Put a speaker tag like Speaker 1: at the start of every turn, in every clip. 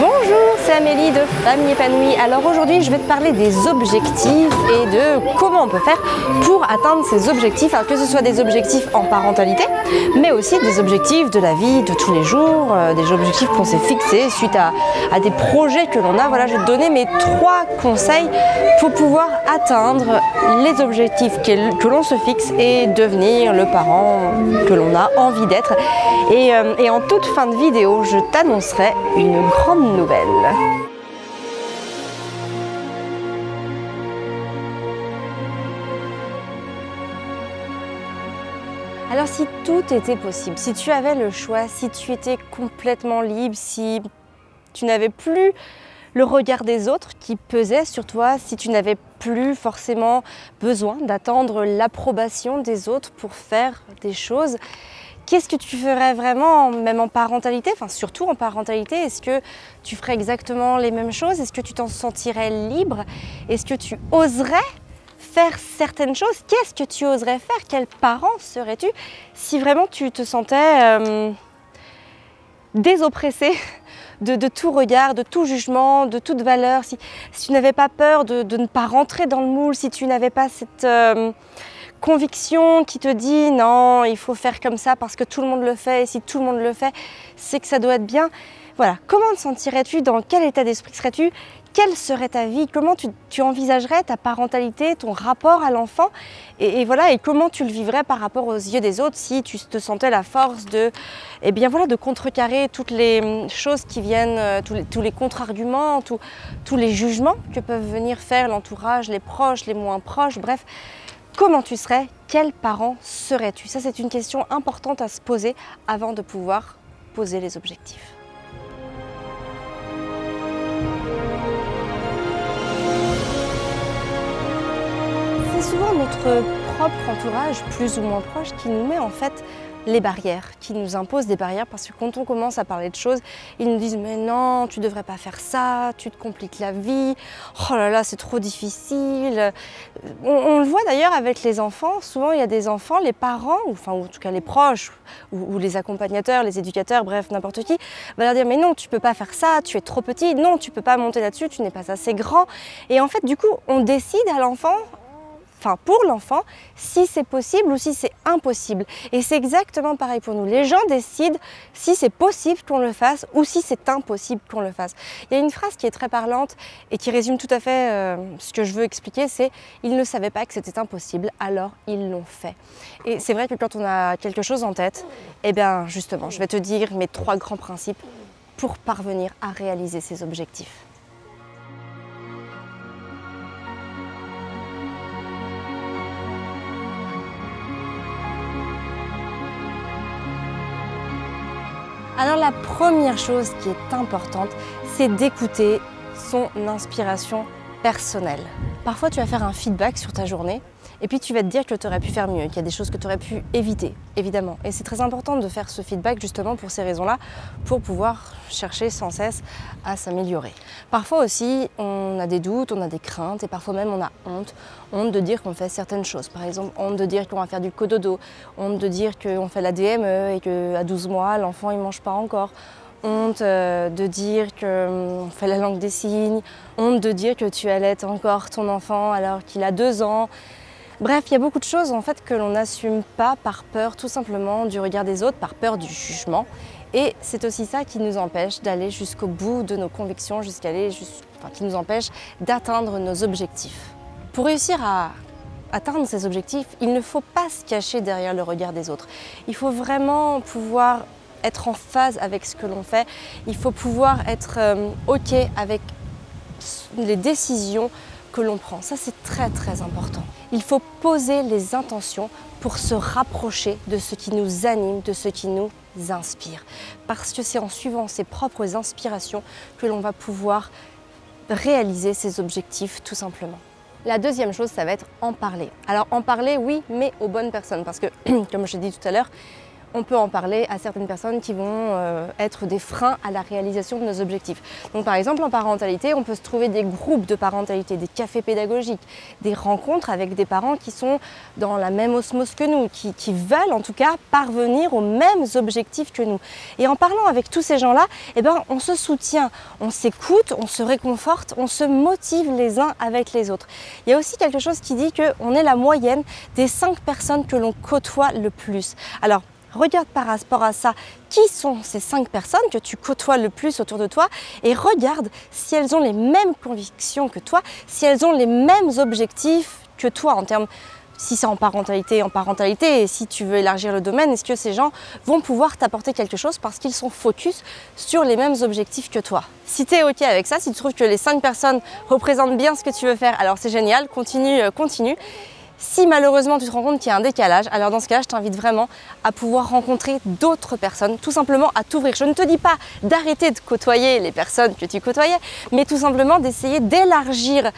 Speaker 1: Bonjour, c'est Amélie de Famille Épanouie. Alors aujourd'hui, je vais te parler des objectifs et de comment on peut faire pour atteindre ces objectifs. Alors que ce soit des objectifs en parentalité, mais aussi des objectifs de la vie de tous les jours, des objectifs qu'on s'est fixés suite à des projets que l'on a. Voilà, je vais te donner mes 3 conseils pour pouvoir atteindre les objectifs que l'on se fixe et devenir le parent que l'on a envie d'être. Et en toute fin de vidéo, je t'annoncerai une grande nouvelle. Alors si tout était possible, si tu avais le choix, si tu étais complètement libre, si tu n'avais plus le regard des autres qui pesait sur toi, si tu n'avais plus forcément besoin d'attendre l'approbation des autres pour faire des choses, qu'est-ce que tu ferais vraiment, même en parentalité, enfin surtout en parentalité? Est-ce que tu ferais exactement les mêmes choses? Est-ce que tu t'en sentirais libre? Est-ce que tu oserais faire certaines choses? Qu'est-ce que tu oserais faire? Quel parent serais-tu si vraiment tu te sentais désoppressé de tout regard, de tout jugement, de toute valeur, si tu n'avais pas peur de ne pas rentrer dans le moule, si tu n'avais pas cette conviction qui te dit non, il faut faire comme ça parce que tout le monde le fait et si tout le monde le fait, c'est que ça doit être bien. Voilà, comment te sentirais-tu? Dans quel état d'esprit serais-tu? Quelle serait ta vie? Comment tu envisagerais ta parentalité, ton rapport à l'enfant? Et voilà, et comment tu le vivrais par rapport aux yeux des autres si tu te sentais la force de, eh bien voilà, de contrecarrer toutes les choses qui viennent, tous les contre-arguments, tous les jugements que peuvent venir faire l'entourage, les proches, les moins proches, bref. Comment tu serais? Quel parent serais-tu? Ça, c'est une question importante à se poser avant de pouvoir poser les objectifs. C'est souvent notre propre entourage, plus ou moins proche, qui nous met en fait les barrières, qui nous impose des barrières parce que quand on commence à parler de choses, ils nous disent mais non, tu devrais pas faire ça, tu te compliques la vie, oh là là, c'est trop difficile. On le voit d'ailleurs avec les enfants, souvent il y a des enfants, les parents, ou en tout cas les proches, ou les accompagnateurs, les éducateurs, bref, n'importe qui, va leur dire mais non, tu peux pas faire ça, tu es trop petit, non, tu peux pas monter là-dessus, tu n'es pas assez grand. Et en fait, du coup, on décide à l'enfant, pour l'enfant, si c'est possible ou si c'est impossible. Et c'est exactement pareil pour nous. Les gens décident si c'est possible qu'on le fasse ou si c'est impossible qu'on le fasse. Il y a une phrase qui est très parlante et qui résume tout à fait ce que je veux expliquer, c'est « ils ne savaient pas que c'était impossible, alors ils l'ont fait ». Et c'est vrai que quand on a quelque chose en tête, eh bien justement, je vais te dire mes 3 grands principes pour parvenir à réaliser ces objectifs. Alors la première chose qui est importante, c'est d'écouter son inspiration personnelle. Parfois tu vas faire un feedback sur ta journée et puis tu vas te dire que tu aurais pu faire mieux, qu'il y a des choses que tu aurais pu éviter, évidemment. Et c'est très important de faire ce feedback justement pour ces raisons-là, pour pouvoir chercher sans cesse à s'améliorer. Parfois aussi, on a des doutes, on a des craintes et parfois même on a honte de dire qu'on fait certaines choses. Par exemple, honte de dire qu'on va faire du cododo, honte de dire qu'on fait la DME et qu'à 12 mois, l'enfant il ne mange pas encore. Honte de dire qu'on fait la langue des signes, honte de dire que tu allaites encore ton enfant alors qu'il a 2 ans. Bref, il y a beaucoup de choses en fait que l'on n'assume pas par peur tout simplement du regard des autres, par peur du jugement. Et c'est aussi ça qui nous empêche d'aller jusqu'au bout de nos convictions, qui nous empêche d'atteindre nos objectifs. Pour réussir à atteindre ces objectifs, il ne faut pas se cacher derrière le regard des autres. Il faut vraiment pouvoir être en phase avec ce que l'on fait. Il faut pouvoir être OK avec les décisions que l'on prend. Ça, c'est très très important. Il faut poser les intentions pour se rapprocher de ce qui nous anime, de ce qui nous inspire. Parce que c'est en suivant ses propres inspirations que l'on va pouvoir réaliser ses objectifs tout simplement. La deuxième chose, ça va être en parler. Alors en parler, oui, mais aux bonnes personnes. Parce que, comme je l'ai dit tout à l'heure, on peut en parler à certaines personnes qui vont être des freins à la réalisation de nos objectifs. Donc par exemple en parentalité, on peut se trouver des groupes de parentalité, des cafés pédagogiques, des rencontres avec des parents qui sont dans la même osmose que nous, qui veulent en tout cas parvenir aux mêmes objectifs que nous. Et en parlant avec tous ces gens-là, eh ben, on se soutient, on s'écoute, on se réconforte, on se motive les uns avec les autres. Il y a aussi quelque chose qui dit qu'on est la moyenne des 5 personnes que l'on côtoie le plus. Alors, regarde par rapport à ça, qui sont ces 5 personnes que tu côtoies le plus autour de toi et regarde si elles ont les mêmes convictions que toi, si elles ont les mêmes objectifs que toi en termes, si c'est en parentalité, et si tu veux élargir le domaine, est-ce que ces gens vont pouvoir t'apporter quelque chose parce qu'ils sont focus sur les mêmes objectifs que toi. Si tu es OK avec ça, si tu trouves que les 5 personnes représentent bien ce que tu veux faire, alors c'est génial, continue. Si malheureusement tu te rends compte qu'il y a un décalage, alors dans ce cas-là, je t'invite vraiment à pouvoir rencontrer d'autres personnes, tout simplement à t'ouvrir. Je ne te dis pas d'arrêter de côtoyer les personnes que tu côtoyais, mais tout simplement d'essayer d'élargir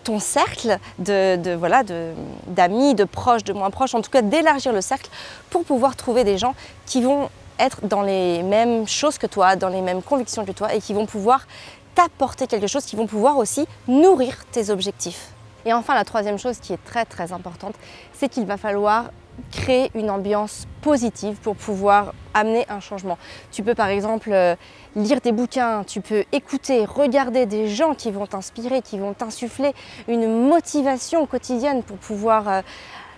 Speaker 1: ton cercle d'amis, de proches, de moins proches, en tout cas d'élargir le cercle pour pouvoir trouver des gens qui vont être dans les mêmes choses que toi, dans les mêmes convictions que toi et qui vont pouvoir t'apporter quelque chose, qui vont pouvoir aussi nourrir tes objectifs. Et enfin, la troisième chose qui est très très importante, c'est qu'il va falloir créer une ambiance positive pour pouvoir amener un changement. Tu peux par exemple lire des bouquins, tu peux écouter, regarder des gens qui vont t'inspirer, qui vont t'insuffler une motivation quotidienne pour pouvoir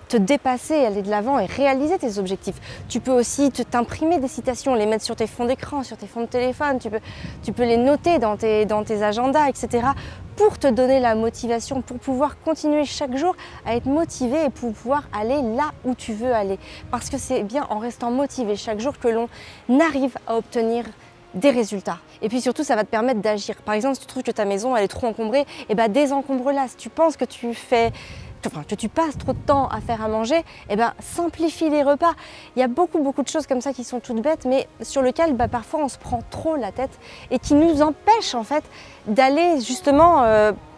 Speaker 1: te dépasser, aller de l'avant et réaliser tes objectifs. Tu peux aussi t'imprimer des citations, les mettre sur tes fonds d'écran, sur tes fonds de téléphone, tu peux les noter dans tes agendas, etc. pour te donner la motivation, pour pouvoir continuer chaque jour à être motivé et pour pouvoir aller là où tu veux aller. Parce que c'est bien en restant motivé chaque jour que l'on arrive à obtenir des résultats. Et puis surtout, ça va te permettre d'agir. Par exemple, si tu trouves que ta maison elle est trop encombrée, eh ben désencombre-la. Si tu penses que tu passes trop de temps à faire à manger, eh ben, simplifie les repas. Il y a beaucoup de choses comme ça qui sont toutes bêtes, mais sur lesquelles parfois on se prend trop la tête et qui nous empêchent en fait d'aller justement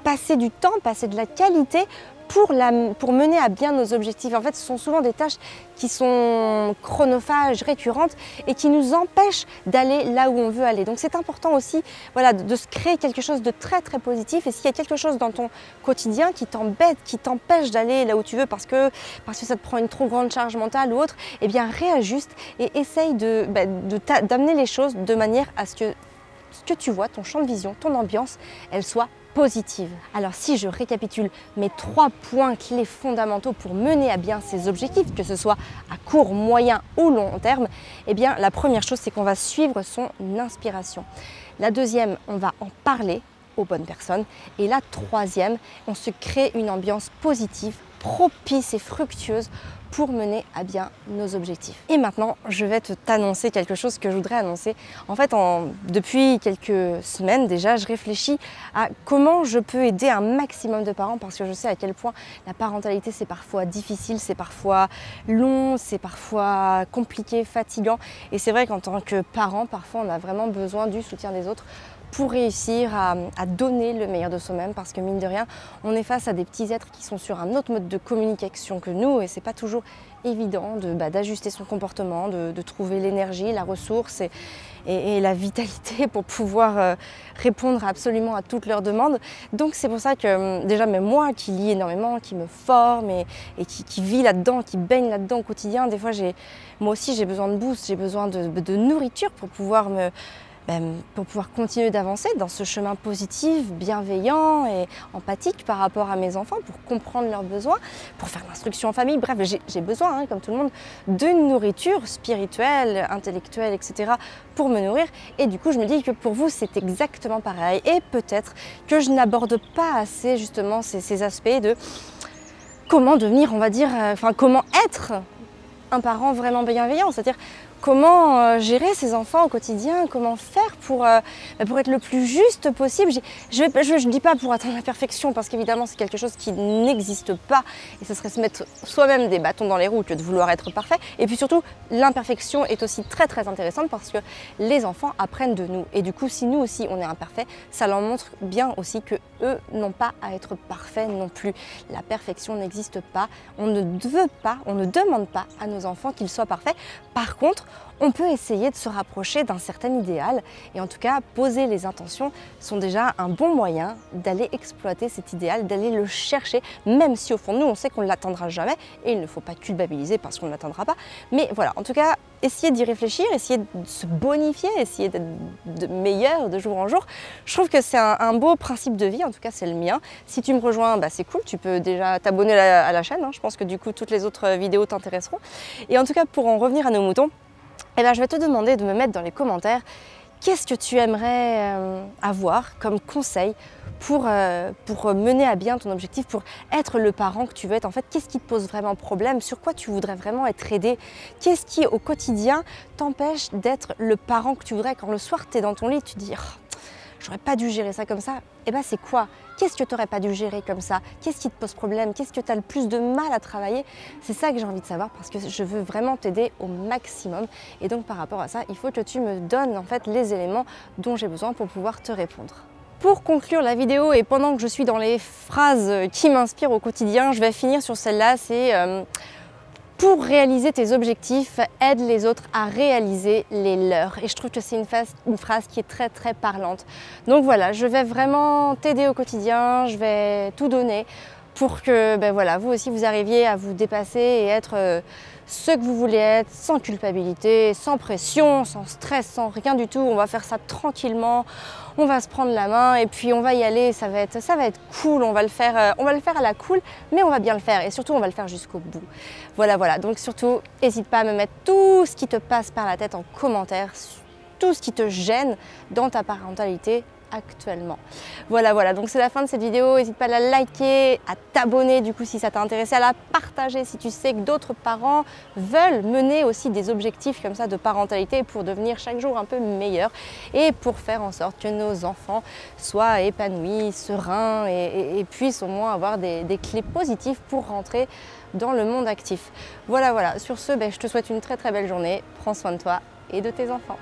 Speaker 1: passer du temps, passer de la qualité pour mener à bien nos objectifs. En fait, ce sont souvent des tâches qui sont chronophages, récurrentes et qui nous empêchent d'aller là où on veut aller. Donc c'est important aussi de se créer quelque chose de très très positif. Et s'il y a quelque chose dans ton quotidien qui t'embête, qui t'empêche d'aller là où tu veux parce que ça te prend une trop grande charge mentale ou autre, eh bien réajuste et essaye d'amener les choses de manière à ce que tu vois, ton champ de vision, ton ambiance, elle soit positive. Alors si je récapitule mes 3 points clés fondamentaux pour mener à bien ces objectifs, que ce soit à court, moyen ou long terme, eh bien la première chose c'est qu'on va suivre son inspiration. La deuxième, on va en parler aux bonnes personnes. Et la troisième, on se crée une ambiance positive, propice et fructueuse pour mener à bien nos objectifs. Et maintenant, je vais t'annoncer quelque chose que je voudrais annoncer. En fait, depuis quelques semaines déjà, je réfléchis à comment je peux aider un maximum de parents parce que je sais à quel point la parentalité, c'est parfois difficile, c'est parfois long, c'est parfois compliqué, fatigant. Et c'est vrai qu'en tant que parent, parfois, on a vraiment besoin du soutien des autres pour réussir à donner le meilleur de soi-même parce que mine de rien, on est face à des petits êtres qui sont sur un autre mode de communication que nous et c'est pas toujours évident d'ajuster son comportement, de trouver l'énergie, la ressource et la vitalité pour pouvoir répondre absolument à toutes leurs demandes. Donc c'est pour ça que déjà même moi qui lis énormément, qui me forme et qui vit là-dedans, qui baigne là-dedans au quotidien, des fois moi aussi j'ai besoin de boost, j'ai besoin de nourriture pour pouvoir continuer d'avancer dans ce chemin positif, bienveillant et empathique par rapport à mes enfants, pour comprendre leurs besoins, pour faire l'instruction en famille. Bref, j'ai besoin, comme tout le monde, d'une nourriture spirituelle, intellectuelle, etc. pour me nourrir. Et du coup, je me dis que pour vous, c'est exactement pareil. Et peut-être que je n'aborde pas assez justement ces aspects de comment devenir, on va dire, comment être un parent vraiment bienveillant, c'est-à-dire comment gérer ses enfants au quotidien, comment faire pour être le plus juste possible. Je ne dis pas pour atteindre la perfection parce qu'évidemment c'est quelque chose qui n'existe pas et ce serait se mettre soi-même des bâtons dans les roues que de vouloir être parfait. Et puis surtout, l'imperfection est aussi très très intéressante parce que les enfants apprennent de nous et du coup si nous aussi on est imparfait, ça leur montre bien aussi que eux n'ont pas à être parfaits non plus. La perfection n'existe pas. On ne veut pas, on ne demande pas à nos enfants qu'ils soient parfaits. Par contre, on peut essayer de se rapprocher d'un certain idéal et en tout cas poser les intentions sont déjà un bon moyen d'aller exploiter cet idéal, d'aller le chercher, même si au fond de nous on sait qu'on ne l'atteindra jamais et il ne faut pas culpabiliser parce qu'on ne l'atteindra pas. Mais voilà, en tout cas, essayer d'y réfléchir, essayer de se bonifier, essayer d'être meilleur de jour en jour. Je trouve que c'est un beau principe de vie, en tout cas c'est le mien. Si tu me rejoins, c'est cool, tu peux déjà t'abonner à la chaîne, hein. Je pense que du coup toutes les autres vidéos t'intéresseront. Et en tout cas, pour en revenir à nos moutons, je vais te demander de me mettre dans les commentaires qu'est-ce que tu aimerais avoir comme conseil pour mener à bien ton objectif, pour être le parent que tu veux être. En fait, qu'est-ce qui te pose vraiment problème? Sur quoi tu voudrais vraiment être aidé? Qu'est-ce qui, au quotidien, t'empêche d'être le parent que tu voudrais? Quand le soir, tu es dans ton lit, tu te dis j'aurais pas dû gérer ça comme ça. C'est quoi? Qu'est-ce que tu n'aurais pas dû gérer comme ça? Qu'est-ce qui te pose problème? Qu'est-ce que tu as le plus de mal à travailler? C'est ça que j'ai envie de savoir parce que je veux vraiment t'aider au maximum. Et donc par rapport à ça, il faut que tu me donnes en fait les éléments dont j'ai besoin pour pouvoir te répondre. Pour conclure la vidéo et pendant que je suis dans les phrases qui m'inspirent au quotidien, je vais finir sur celle-là, c'est pour réaliser tes objectifs, aide les autres à réaliser les leurs. Et je trouve que c'est une phrase qui est très très parlante. Donc voilà, je vais vraiment t'aider au quotidien, je vais tout donner pour que vous aussi vous arriviez à vous dépasser et être ce que vous voulez être, sans culpabilité, sans pression, sans stress, sans rien du tout. On va faire ça tranquillement, on va se prendre la main et puis on va y aller, ça va être cool, on va le faire à la cool, mais on va bien le faire et surtout on va le faire jusqu'au bout. Voilà, donc surtout, n'hésite pas à me mettre tout ce qui te passe par la tête en commentaire, tout ce qui te gêne dans ta parentalité actuellement. Voilà, donc c'est la fin de cette vidéo. N'hésite pas à la liker, à t'abonner du coup si ça t'a intéressé, à la partager si tu sais que d'autres parents veulent mener aussi des objectifs comme ça de parentalité pour devenir chaque jour un peu meilleur et pour faire en sorte que nos enfants soient épanouis, sereins et puissent au moins avoir des clés positives pour rentrer dans le monde actif. Voilà, sur ce, je te souhaite une très très belle journée. Prends soin de toi et de tes enfants.